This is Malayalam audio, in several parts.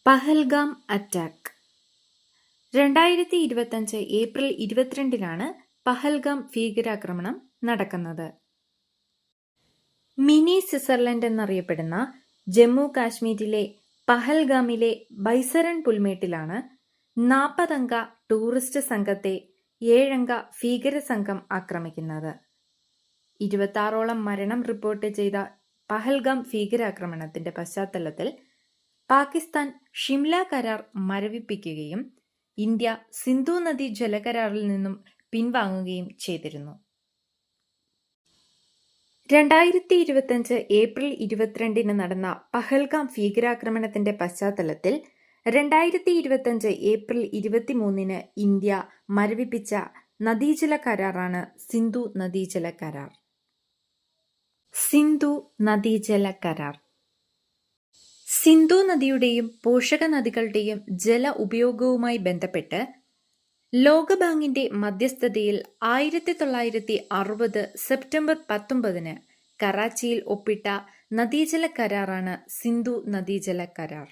പഹൽഗാം അറ്റാക്ക് 2025 ഏപ്രിൽ 22-നാണ് പഹൽഗാം ഭീകരാക്രമണം നടക്കുന്നത്. മിനി സ്വിറ്റ്സർലൻഡ് എന്നറിയപ്പെടുന്ന ജമ്മു കാശ്മീരിലെ പഹൽഗാമിലെ ബൈസരൺ പുൽമേട്ടിലാണ് 40 അംഗ ടൂറിസ്റ്റ് സംഘത്തെ 7 അംഗ ഭീകര സംഘം ആക്രമിക്കുന്നത്. 26ഓളം മരണം റിപ്പോർട്ട് ചെയ്ത പഹൽഗാം ഭീകരാക്രമണത്തിന്റെ പശ്ചാത്തലത്തിൽ പാകിസ്ഥാൻ ഷിംല കരാർ മരവിപ്പിക്കുകയും ഇന്ത്യ സിന്ധു നദി ജലകരാറിൽ നിന്നും പിൻവാങ്ങുകയും ചെയ്തിരുന്നു. 2025 ഏപ്രിൽ 22-ന് നടന്ന പഹൽഗാം ഭീകരാക്രമണത്തിന്റെ പശ്ചാത്തലത്തിൽ 2025 ഏപ്രിൽ 23-ന് ഇന്ത്യ മരവിപ്പിച്ച നദീജല കരാറാണ് സിന്ധു നദീജല കരാർ. സിന്ധു നദീജല കരാർ സിന്ധു നദിയുടെയും പോഷക നദികളുടെയും ജല ഉപയോഗവുമായി ബന്ധപ്പെട്ട് ലോകബാങ്കിന്റെ മധ്യസ്ഥതയിൽ 1960 സെപ്റ്റംബർ 19-ന് കറാച്ചിയിൽ ഒപ്പിട്ട നദീജല കരാറാണ് സിന്ധു നദീജല കരാർ.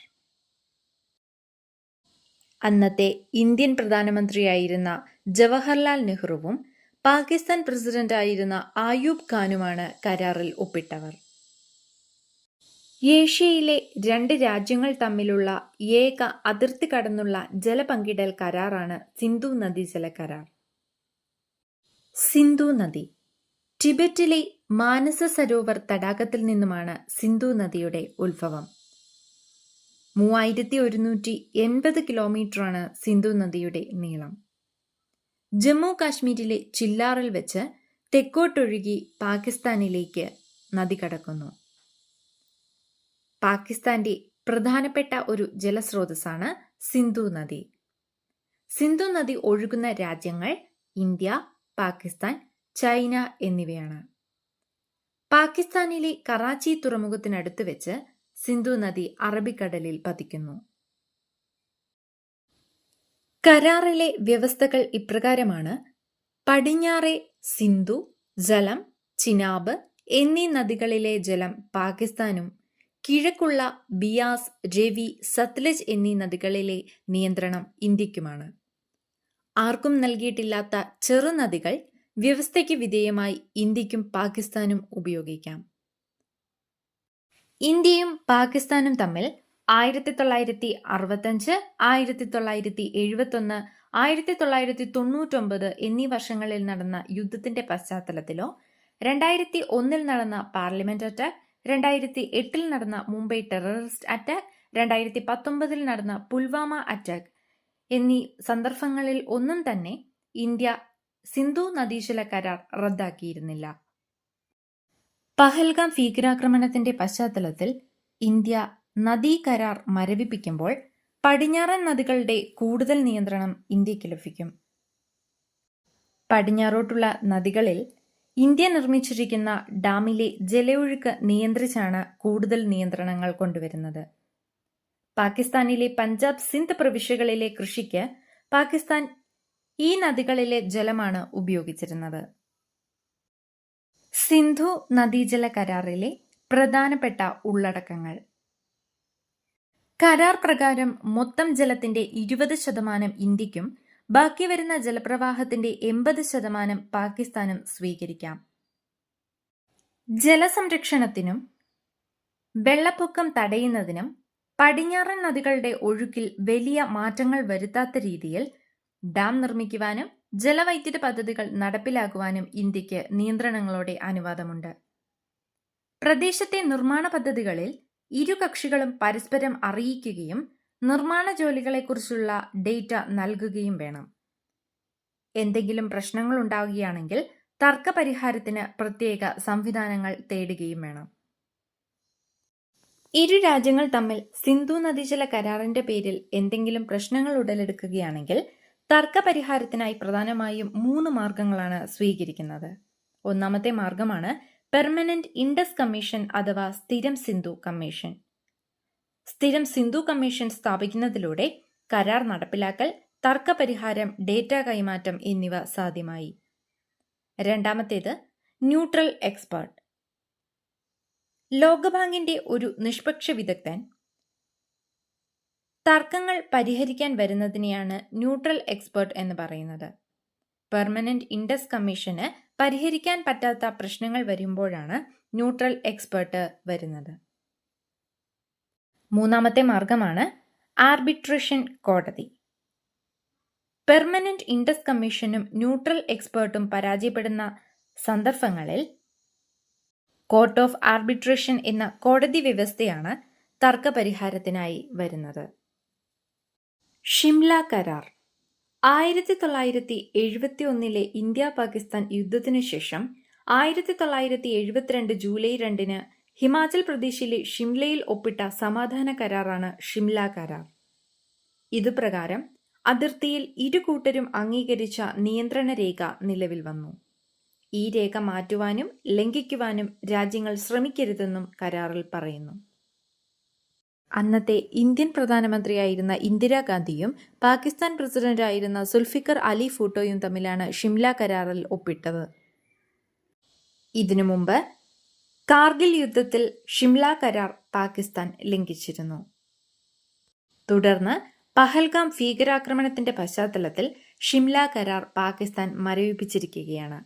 അന്നത്തെ ഇന്ത്യൻ പ്രധാനമന്ത്രിയായിരുന്ന ജവഹർലാൽ നെഹ്റുവും പാകിസ്ഥാൻ പ്രസിഡന്റായിരുന്ന ആയൂബ് ഖാനുമാണ് കരാറിൽ ഒപ്പിട്ടവർ. ഏഷ്യയിലെ 2 രാജ്യങ്ങൾ തമ്മിലുള്ള ഏക അതിർത്തി കടന്നുള്ള ജലപങ്കിടൽ കരാറാണ് സിന്ധു നദീജല കരാർ. സിന്ധു നദി ടിബറ്റിലെ മാനസ സരോവർ തടാകത്തിൽ നിന്നുമാണ് സിന്ധു നദിയുടെ ഉത്ഭവം. 3180 കിലോമീറ്ററാണ് സിന്ധു നദിയുടെ നീളം. ജമ്മു കാശ്മീരിലെ ചില്ലാറിൽ വെച്ച് തെക്കോട്ടൊഴുകി പാകിസ്ഥാനിലേക്ക് നദി കടക്കുന്നു. പാകിസ്ഥാന്റെ പ്രധാനപ്പെട്ട ഒരു ജലസ്രോതസ്സാണ് സിന്ധു നദി. സിന്ധു നദി ഒഴുകുന്ന രാജ്യങ്ങൾ ഇന്ത്യ, പാകിസ്ഥാൻ, ചൈന എന്നിവയാണ്. പാകിസ്ഥാനിലെ കറാച്ചി തുറമുഖത്തിനടുത്ത് വെച്ച് സിന്ധു നദി അറബിക്കടലിൽ പതിക്കുന്നു. കരാറിലെ വ്യവസ്ഥകൾ ഇപ്രകാരമാണ്. പടിഞ്ഞാറെ സിന്ധു, ജലം, ചിനാബ് എന്നീ നദികളിലെ ജലം പാകിസ്ഥാനും കിഴക്കുള്ള ബിയാസ്, രവി, സത്ലജ് എന്നീ നദികളിലെ നിയന്ത്രണം ഇന്ത്യക്കുമാണ്. ആർക്കും നൽകിയിട്ടില്ലാത്ത ചെറുനദികൾ വ്യവസ്ഥയ്ക്ക് വിധേയമായി ഇന്ത്യക്കും പാകിസ്ഥാനും ഉപയോഗിക്കാം. ഇന്ത്യയും പാകിസ്ഥാനും തമ്മിൽ 1965, 1971, 1999 എന്നീ വർഷങ്ങളിൽ നടന്ന യുദ്ധത്തിന്റെ പശ്ചാത്തലത്തിലോ 2001 നടന്ന പാർലമെന്റ് അറ്റാക്ക്, 2008 നടന്ന മുംബൈ ടെററിസ്റ്റ് അറ്റാക്ക്, 2019 നടന്ന പുൽവാമ അറ്റാക്ക് എന്നീ സന്ദർഭങ്ങളിൽ ഒന്നും തന്നെ ഇന്ത്യ സിന്ധു നദീജല കരാർ റദ്ദാക്കിയിരുന്നില്ല. പഹൽഗാം ഭീകരാക്രമണത്തിന്റെ പശ്ചാത്തലത്തിൽ ഇന്ത്യ നദീ കരാർ മരവിപ്പിക്കുമ്പോൾ പടിഞ്ഞാറൻ നദികളുടെ കൂടുതൽ നിയന്ത്രണം ഇന്ത്യക്ക് ലഭിക്കും. പടിഞ്ഞാറോട്ടുള്ള നദികളിൽ ഇന്ത്യ നിർമ്മിച്ചിരിക്കുന്ന ഡാമിലെ ജലയൊഴുക്ക് നിയന്ത്രിച്ചാണ് കൂടുതൽ നിയന്ത്രണങ്ങൾ കൊണ്ടുവരുന്നത്. പാകിസ്ഥാനിലെ പഞ്ചാബ്, സിന്ധ് പ്രവിശ്യകളിലെ കൃഷിക്ക് പാകിസ്ഥാൻ ഈ നദികളിലെ ജലമാണ് ഉപയോഗിച്ചിരുന്നത്. സിന്ധു നദീജല കരാറിലെ പ്രധാനപ്പെട്ട ഉള്ളടക്കങ്ങൾ. കരാർ പ്രകാരം മൊത്തം ജലത്തിന്റെ 20% ഇന്ത്യക്കും ബാക്കി വരുന്ന ജലപ്രവാഹത്തിന്റെ 80% പാകിസ്ഥാനും സ്വീകരിക്കാം. ജലസംരക്ഷണത്തിനും വെള്ളപ്പൊക്കം തടയുന്നതിനും പടിഞ്ഞാറൻ നദികളുടെ ഒഴുക്കിൽ വലിയ മാറ്റങ്ങൾ വരുത്താത്ത രീതിയിൽ ഡാം നിർമ്മിക്കുവാനും ജലവൈദ്യുത പദ്ധതികൾ നടപ്പിലാക്കുവാനും ഇന്ത്യക്ക് നിയന്ത്രണങ്ങളോടെ അനുവാദമുണ്ട്. പ്രദേശത്തെ നിർമ്മാണ പദ്ധതികളിൽ ഇരു കക്ഷികളും പരസ്പരം അറിയിക്കുകയും നിർമ്മാണ ജോലികളെക്കുറിച്ചുള്ള ഡേറ്റ നൽകുകയും വേണം. എന്തെങ്കിലും പ്രശ്നങ്ങൾ ഉണ്ടാവുകയാണെങ്കിൽ തർക്കപരിഹാരത്തിന് പ്രത്യേക സംവിധാനങ്ങൾ തേടുകയും വേണം. ഇരു രാജ്യങ്ങൾ തമ്മിൽ സിന്ധു നദീജല കരാറിന്റെ പേരിൽ എന്തെങ്കിലും പ്രശ്നങ്ങൾ ഉടലെടുക്കുകയാണെങ്കിൽ തർക്കപരിഹാരത്തിനായി പ്രധാനമായും 3 മാർഗങ്ങളാണ് സ്വീകരിക്കുന്നത്. ഒന്നാമത്തെ മാർഗമാണ് പെർമനന്റ് ഇൻഡസ് കമ്മീഷൻ അഥവാ സ്ഥിരം സിന്ധു കമ്മീഷൻ. സ്ഥിരം സിന്ധു കമ്മീഷൻ സ്ഥാപിക്കുന്നതിലൂടെ കരാർ നടപ്പിലാക്കൽ, തർക്കപരിഹാരം, ഡേറ്റ കൈമാറ്റം എന്നിവ സാധ്യമായി. രണ്ടാമത്തേത് ന്യൂട്രൽ എക്സ്പേർട്ട്. ലോകബാങ്കിന്റെ ഒരു നിഷ്പക്ഷ വിദഗ്ധൻ തർക്കങ്ങൾ പരിഹരിക്കാൻ വരുന്നതിനെയാണ് ന്യൂട്രൽ എക്സ്പെർട്ട് എന്ന് പറയുന്നത്. പെർമനന്റ് ഇൻഡസ് കമ്മീഷന് പരിഹരിക്കാൻ പറ്റാത്ത പ്രശ്നങ്ങൾ വരുമ്പോഴാണ് ന്യൂട്രൽ എക്സ്പെർട്ട് വരുന്നത്. മൂന്നാമത്തെ മാർഗമാണ് ആർബിട്രേഷൻ കോടതി. പെർമനന്റ് ഇൻഡസ് കമ്മീഷനും ന്യൂട്രൽ എക്സ്പെർട്ടും പരാജയപ്പെടുന്ന സന്ദർഭങ്ങളിൽ കോർട്ട് ഓഫ് ആർബിട്രേഷൻ എന്ന കോടതി വ്യവസ്ഥയാണ് തർക്കപരിഹാരത്തിനായി വരുന്നത്. ഷിംല കരാർ 1971 ഇന്ത്യ പാകിസ്ഥാൻ യുദ്ധത്തിനു ശേഷം 1972 ജൂലൈ 2 ഹിമാചൽ പ്രദേശിലെ ഷിംലയിൽ ഒപ്പിട്ട സമാധാന കരാറാണ് ഷിംല കരാർ. ഇതുപ്രകാരം അതിർത്തിയിൽ ഇരു കൂട്ടരും അംഗീകരിച്ച നിയന്ത്രണ രേഖ നിലവിൽ വന്നു. ഈ രേഖ മാറ്റുവാനും ലംഘിക്കുവാനും രാജ്യങ്ങൾ ശ്രമിക്കരുതെന്നും കരാറിൽ പറയുന്നു. അന്നത്തെ ഇന്ത്യൻ പ്രധാനമന്ത്രിയായിരുന്ന ഇന്ദിരാഗാന്ധിയും പാകിസ്ഥാൻ പ്രസിഡന്റായിരുന്ന സുൽഫിക്കർ അലി ഭൂട്ടോയും തമ്മിലാണ് ഷിംല കരാറിൽ ഒപ്പിട്ടത്. ഇതിനു മുമ്പ് കാർഗിൽ യുദ്ധത്തിൽ ഷിംല കരാർ പാകിസ്ഥാൻ ലംഘിച്ചിരുന്നു. തുടർന്ന് പഹൽഗാം ഭീകരാക്രമണത്തിന്റെ പശ്ചാത്തലത്തിൽ ഷിംല കരാർ പാകിസ്ഥാൻ മരവിപ്പിച്ചിരിക്കുകയാണ്.